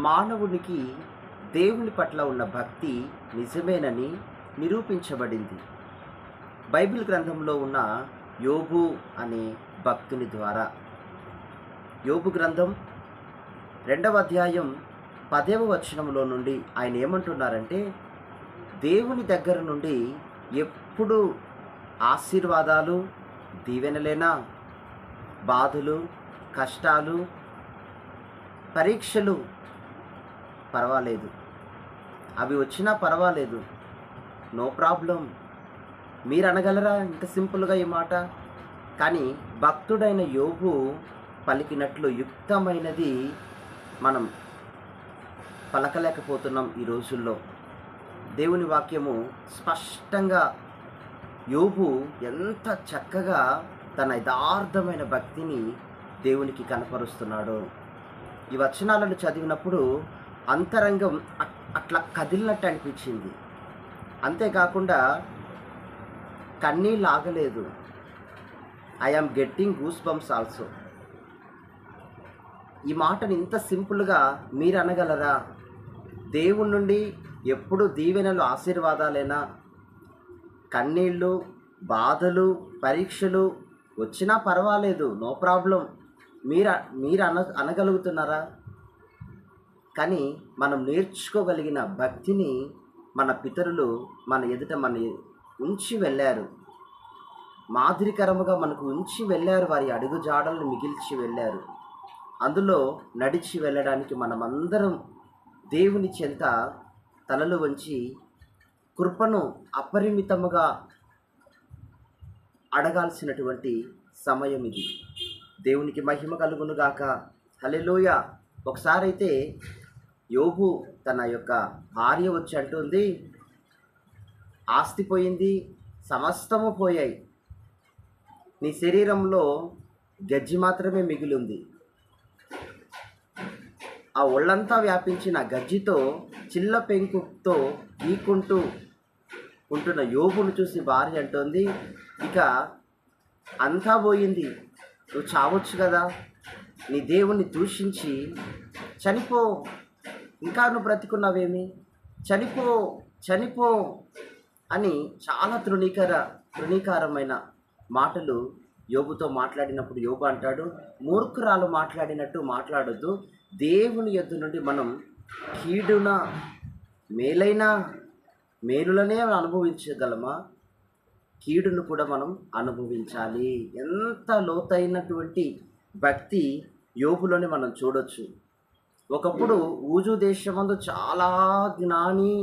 మానవునికి దేవుని పట్ల ఉన్న భక్తి నిజమేనని నిరూపించబడింది. బైబిల్ గ్రంథంలో ఉన్న యోబు అనే భక్తుని ద్వారా. యోబు గ్రంథం 2వ అధ్యాయం 10వ వచనంలో నుండి ఆయన ఏమంటున్నారంటే, దేవుని దగ్గర నుండి ఎప్పుడు ఆశీర్వాదాలు, దీవెనలేనా, బాధలు, కష్టాలు, పరీక్షలు పర్వాలేదు, అవి వచ్చినా పర్వాలేదు, నో ప్రాబ్లం. మీరు అనగలరా ఇంత సింపుల్గా ఈ మాట? కానీ భక్తుడైన యోబు పలికినట్లు యుక్తమైనది మనం పలకలేకపోతున్నాం ఈ రోజుల్లో. దేవుని వాక్యము స్పష్టంగా యోబు ఎంత చక్కగా తన యథార్థమైన భక్తిని దేవునికి కనపరుస్తున్నాడు. ఈ వచనాలను చదివినప్పుడు అంతరంగం అట్లా కదిలినట్టు అనిపించింది. అంతేకాకుండా కన్నీళ్ళు ఆగలేదు. I am getting goose bumps also. ఈ మాటని ఇంత సింపుల్గా మీరు అనగలరా? దేవుని నుండి ఎప్పుడు దీవెనలు, ఆశీర్వాదాలైనా, కన్నీళ్ళు, బాధలు, పరీక్షలు వచ్చినా పర్వాలేదు, నో ప్రాబ్లం, మీరు అనగలుగుతున్నారా? కానీ మనం నేర్చుకోగలిగిన భక్తిని మన పితరులు మన ఎదుట ఉంచి వెళ్ళారు. మాదిరికరముగా మనకు ఉంచి వెళ్ళారు. వారి అడుగు జాడలను మిగిల్చి వెళ్ళారు. అందులో నడిచి వెళ్ళడానికి మనమందరం దేవుని చెంత తలలు వంచి కృపను అపరిమితముగా అడగాల్సినటువంటి సమయం ఇది. దేవునికి మహిమ కలుగునుగాక. హల్లెలూయా. ఒకసారి అయితే యోబు తన యొక్క భార్య వచ్చి అంటుంది, ఆస్తి పోయింది, సమస్తము పోయాయి, నీ శరీరంలో గజ్జి మాత్రమే మిగిలింది. ఆ ఒళ్ళంతా వ్యాపించిన గజ్జితో చిల్ల పెంకుతో గీకుంటూ ఉంటున్న యోబును చూసి భార్య అంటోంది, ఇక అంతా పోయింది, నువ్వు చావచ్చు కదా, నీ దేవుణ్ణి దూషించి చనిపో, ఇంకా నువ్వు బ్రతికున్నావేమి, చనిపో చనిపో అని చాలా తృణీకారమైన మాటలు యోబుతో మాట్లాడినప్పుడు యోబు అంటాడు, మూర్ఖురాలు మాట్లాడినట్టు మాట్లాడొద్దు. దేవుని యొద్ద నుండి మనం కీడున మేలులనే అనుభవించగలమా? కీడును కూడా మనం అనుభవించాలి. ఎంత లోతైనటువంటి భక్తి యోబులోని మనం చూడొచ్చు. ఒకప్పుడు ఊజు దేశమందు చాలా జ్ఞాని,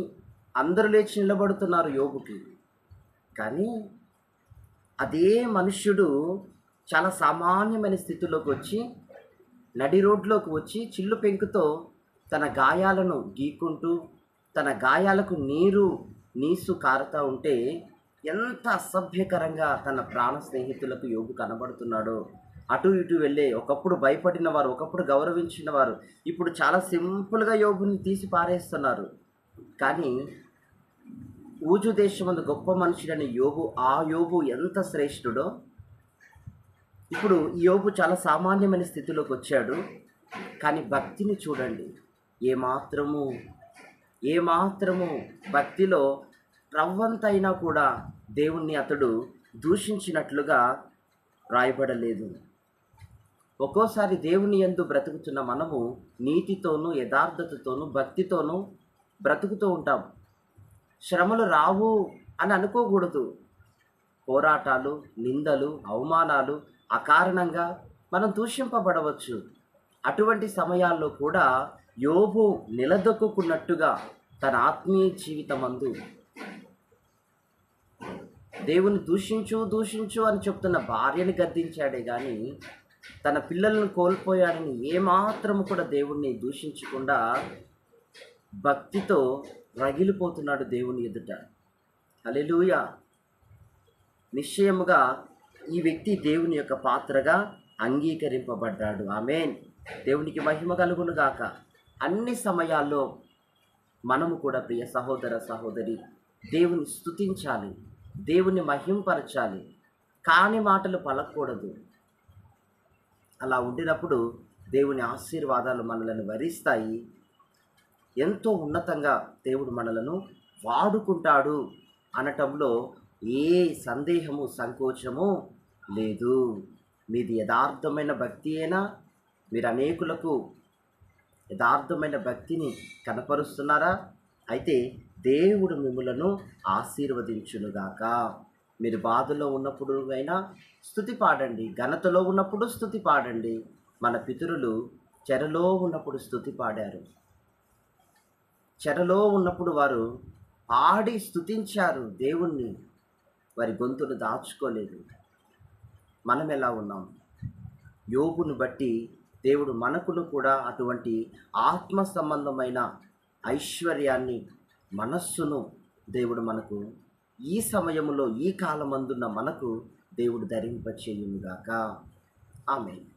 అందరూ లేచి నిలబడుతున్నారు యోబుకి. కానీ అదే మనుష్యుడు చాలా సామాన్యమైన స్థితిలోకి వచ్చి, నడి రోడ్లోకి వచ్చి చిల్లు పెంకుతో తన గాయాలను గీకుంటూ, తన గాయాలకు నీసు కారుతూ ఉంటే ఎంత అసభ్యకరంగా తన ప్రాణ స్నేహితులకు యోబు కనబడుతున్నాడో. అటు ఇటు వెళ్ళే, ఒకప్పుడు భయపడిన వారు, ఒకప్పుడు గౌరవించిన వారు ఇప్పుడు చాలా సింపుల్గా యోబుని తీసి పారేస్తున్నారు. కానీ ఊజు దేశమందు గొప్ప మనుషుడని ఆ యోబు ఎంత శ్రేష్ఠుడో, ఇప్పుడు ఈ యోబు చాలా సామాన్యమైన స్థితిలోకి వచ్చాడు. కానీ భక్తిని చూడండి, ఏమాత్రము భక్తిలో రవ్వంతైనా కూడా దేవుణ్ణి అతడు దూషించినట్లుగా రాయబడలేదు. ఒక్కోసారి దేవుని యందు బ్రతుకుతున్న మనము నీతితోనూ, యథార్థతతోనూ, భక్తితోనూ బ్రతుకుతూ ఉంటాం. శ్రమలు రావు అని అనుకోకూడదు. పోరాటాలు, నిందలు, అవమానాలు అకారణంగా మనం దూషింపబడవచ్చు. అటువంటి సమయాల్లో కూడా యోబు నిలదొక్కున్నట్టుగా తన ఆత్మీయ జీవితమందు దేవుని దూషించు అని చెప్తున్న భార్యని గద్దించాడే కానీ తన పిల్లలను కోల్పోయాడని ఏమాత్రము కూడా దేవుణ్ణి దూషించకుండా భక్తితో రగిలిపోతున్నాడు దేవుని ఎదుట. హల్లెలూయా. నిశ్చయముగా ఈ వ్యక్తి దేవుని యొక్క పాత్రగా అంగీకరింపబడ్డాడు. ఆమేన్. దేవునికి మహిమ కలుగునుగాక. అన్ని సమయాల్లో మనము కూడా ప్రియ సహోదర సహోదరి దేవుని స్తుతించాలి, దేవుని మహింపరచాలి, కాని మాటలు పలకూడదు. అలా ఉండినప్పుడు దేవుని ఆశీర్వాదాలు మనలను వరిస్తాయి. ఎంతో ఉన్నతంగా దేవుడు మనలను వాడుకుంటాడు అనటంలో ఏ సందేహము సంకోచము లేదు. మీది యథార్థమైన భక్తి అయినా, మీరు అనేకులకు యథార్థమైన భక్తిని కనపరుస్తున్నారా? అయితే దేవుడు మిమ్ములను ఆశీర్వదించునుగాక. మీరు బాధలో ఉన్నప్పుడు అయినా స్తుతి పాడండి, ఘనతలో ఉన్నప్పుడు స్తుతి పాడండి. మన పితరులు చెరలో ఉన్నప్పుడు స్తుతి పాడారు. చెరలో ఉన్నప్పుడు వారు పాడి స్తుతించారు దేవుణ్ణి. వారి గొంతును దాచుకోలేదు. మనం ఎలా ఉన్నాం? యోబును బట్టి దేవుడు మనకును కూడా అటువంటి ఆత్మ సంబంధమైన ఐశ్వర్యాన్ని, మనస్సును దేవుడు మనకు ఈ సమయంలో, ఈ కాలమందున్న మనకు దేవుడు ధరింపచేయునుగాక. ఆమేన్.